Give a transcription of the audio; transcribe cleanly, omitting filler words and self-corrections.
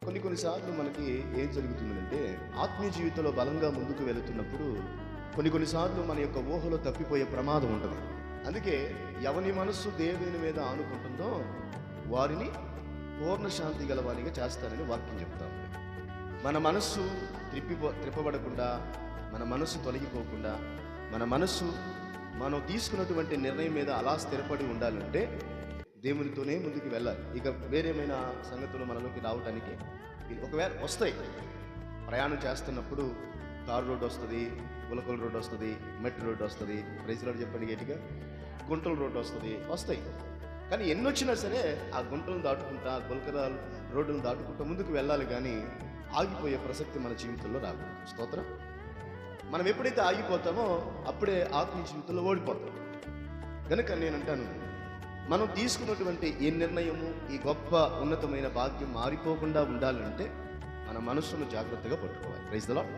కొన్నిసార్లు మనకి ఏం జరుగుతుందంటే ఆత్మీయ జీవితంలో బలంగా ముందుకు వెళుతున్నప్పుడు కొన్నిసార్లు మన యొక్క ఊహలో తప్పిపోయే ప్రమాదం ఉంటుంది. అందుకే ఎవని మనస్సు దేవుని మీద ఆనుకుంటుందో వారిని పూర్ణ శాంతి గల వారిగా చేస్తానని వాక్యం చెప్తాం. మన మనస్సు త్రిప్పబడకుండా, మన మనస్సు తొలగిపోకుండా, మన మనస్సు మనం తీసుకున్నటువంటి నిర్ణయం మీద అలా స్థిరపడి ఉండాలంటే దేవునితోనే ముందుకు వెళ్ళాలి. ఇక వేరేమైనా సంగతులు మనలోకి రావడానికి ఒకవేళ వస్తాయి. ప్రయాణం చేస్తున్నప్పుడు తారు రోడ్డు వస్తుంది, గులకల రోడ్డు వస్తుంది, మెట్టు రోడ్డు వస్తుంది, ప్రైజ్ రోడ్డు చెప్పండి గట్టిగా, గుంటల రోడ్డు వస్తాయి. కానీ ఎన్ని వచ్చినా సరే ఆ గుంటలను దాటుకుంటా, గులకల రోడ్డును దాటుకుంటా ముందుకు వెళ్ళాలి. కానీ ఆగిపోయే ప్రసక్తి మన జీవితంలో రాదు. స్తోత్రం. మనం ఎప్పుడైతే ఆగిపోతామో అప్పుడే ఆత్మీయ జీవితంలో ఓడిపోతాం. కనుక నేనంటాను, మనం తీసుకున్నటువంటి ఈ నిర్ణయము, ఈ గొప్ప ఉన్నతమైన భాగ్యం మారిపోకుండా ఉండాలంటే మన మనస్సును జాగ్రత్తగా పట్టుకోవాలి. Praise the lord.